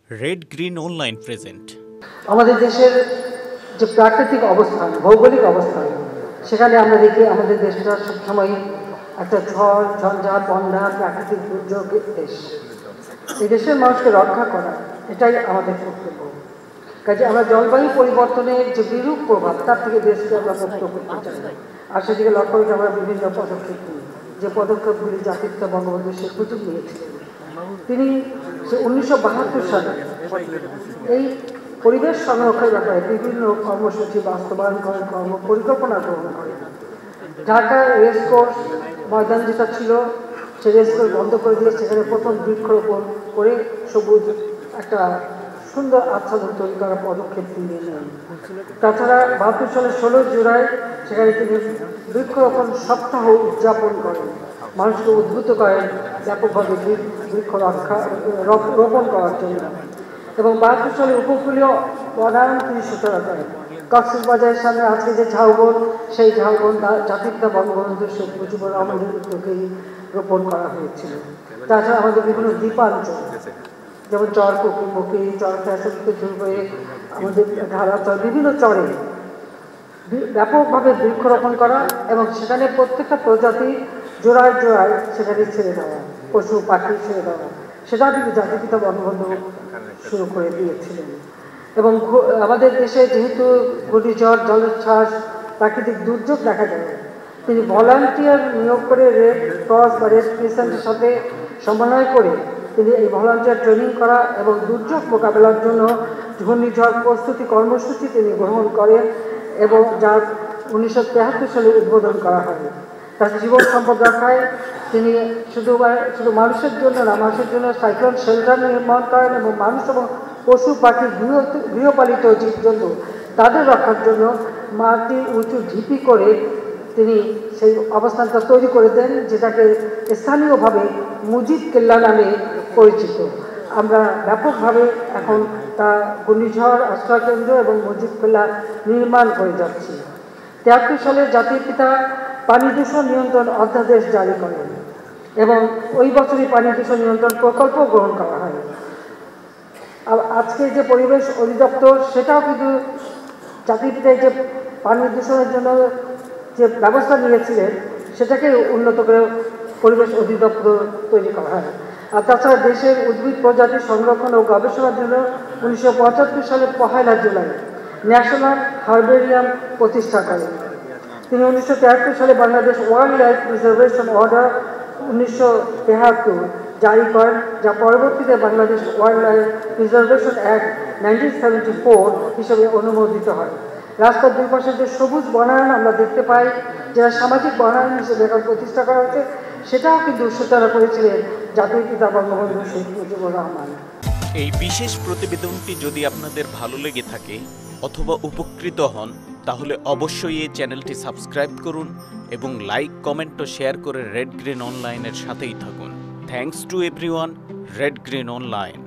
Red green online present. আমাদের দেশের যে প্রাকৃতিক অবস্থান, ভৌগোলিক অবস্থান, সেখানে আমরা দেখি আমাদের দেশটা সবসময় একটা ঝড় ঝঞ্ঝা বন্যা প্রাকৃতিক দুর্যোগের দেশ। এই দেশের মানুষকে রক্ষা করা এটাই আমাদের কর্তব্য। কাজে আমরা জলবায়ু পরিবর্তনের যে বিরূপ প্রভাব তার থেকে দেশকে আমরা মুক্ত করতে চাই, আর সেদিকে লক্ষ্য করে আমরা বিভিন্ন পদক্ষেপ নিই। যে পদক্ষেপগুলি জাতিপিতা বঙ্গবন্ধু শেখ মুজিব নিয়েছিলেন, তিনি 1972 সালে এই পরিবেশ সংরক্ষণের ব্যাপারে বিভিন্ন কর্মসূচি বাস্তবায়ন করেন, কর্ম পরিকল্পনা গ্রহণ করেন। ঢাকার রেসকোর্স ময়দান যেটা ছিল, সে রেসকোর্স বন্ধ করে দিয়ে সেখানে প্রথম বৃক্ষরোপণ করে সবুজ একটা সুন্দর আচ্ছাদন তৈরি করার পদক্ষেপ তিনি নেন। তাছাড়া 72 সালের 16 জুলাই সেখানে তিনি বৃক্ষরোপণ সপ্তাহ উদযাপন করেন, মানুষকে উদ্বুদ্ধ করেন ব্যাপকভাবে বৃক্ষ রোপণ করার জন্য। এবং 72 সালে উপকূলীয় বনায়ন তিনি সূচনা করেন। কক্সবাজারের সামনে আজকে যে ঝাউবন, সেই ঝাউবন জাতিপিতা বঙ্গবন্ধু শেখ মুজিবুর রহমানের উদ্যোগেই রোপণ করা হয়েছিল। তাছাড়া আমাদের বিভিন্ন দ্বীপাঞ্চল, যেমন চর কুকুরমুখী, চর ফ্যাশন থেকে শুরু করে আমাদের ধারাচর, বিভিন্ন চরে ব্যাপকভাবে বৃক্ষরোপণ করা এবং সেখানে প্রত্যেকটা প্রজাতি জোড়ায় জোড়ায় সেখানে ছেড়ে দেওয়া, পশু পাখি ছেড়ে দেওয়া, সেটা কিন্তু জাতিপিতা বঙ্গবন্ধু শুরু করে দিয়েছিলেন। এবং আমাদের দেশে যেহেতু ঘূর্ণিঝড়, জলোচ্ছ্বাস, প্রাকৃতিক দুর্যোগ দেখা যায়, তিনি ভলান্টিয়ার নিয়োগ করে রেড ক্রস বা রেড ক্রিসেন্টের সাথে সমন্বয় করে তিনি এই ভলান্টিয়ার ট্রেনিং করা এবং দুর্যোগ মোকাবেলার জন্য ঘূর্ণিঝড় প্রস্তুতি কর্মসূচি তিনি গ্রহণ করেন এবং যার 1973 সালে উদ্বোধন করা হয়। তার জীবন সম্পদ রক্ষায় তিনি শুধু মানুষের জন্য না, মানুষের জন্য সাইক্লোন শেল্টার নির্মাণ করেন এবং মানুষ এবং পশু পাখি গৃহপালিত জীবজন্তু তাদের রক্ষার জন্য মাটি উঁচু ঢিপি করে তিনি সেই অবস্থানটা তৈরি করে দেন, যেটাকে স্থানীয়ভাবে মুজিব কেল্লা নামে পরিচিত। আমরা ব্যাপকভাবে এখন তা ঘূর্ণিঝড় আশ্রয়কেন্দ্র এবং মুজিব কেল্লা নির্মাণ করে যাচ্ছি। 73 সালে জাতির পিতা পানি দূষণ নিয়ন্ত্রণ অধ্যাদেশ জারি করেন এবং ওই বছরই পানি দূষণ নিয়ন্ত্রণ প্রকল্প গ্রহণ করা হয়। আজকে যে পরিবেশ অধিদপ্তর, সেটাও কিন্তু জাতির পিতায় যে পানি দূষণের জন্য যে ব্যবস্থা নিয়েছিলেন সেটাকে উন্নত করে পরিবেশ অধিদপ্তর তৈরি করা হয়। আর তাছাড়া দেশের উদ্ভিদ প্রজাতি সংরক্ষণ ও গবেষণার জন্য 1975 সালের 1 জুলাই ন্যাশনাল হার্বেরিয়াম প্রতিষ্ঠা করেন। তিনি 1973 সালে Bangladesh wild life preservation order 1973 জারি করেন, যা পরবর্তীতে Bangladesh wild life preservation act 1974 হিসেবে অনুমোদিত হয়। রাস্তার দুই পাশে যে সবুজ বনায়ন আমরা দেখতে পাই, যারা সামাজিক বনায়ন হিসেবে এখন প্রতিষ্ঠা করা হয়েছে, সেটাও কিন্তু সূচনা করেছিলেন জাতির পিতা বঙ্গবন্ধু শেখ মুজিবুর রহমান। এই বিশেষ প্রতিবেদনটি যদি আপনাদের ভালো লেগে থাকে অথবা উপকৃত হন, তাহলে অবশ্যই এই চ্যানেলটি সাবস্ক্রাইব করুন এবং লাইক, কমেন্ট ও শেয়ার করে রেড গ্রিন অনলাইনের সাথেই থাকুন। Thanks to everyone. Red green online.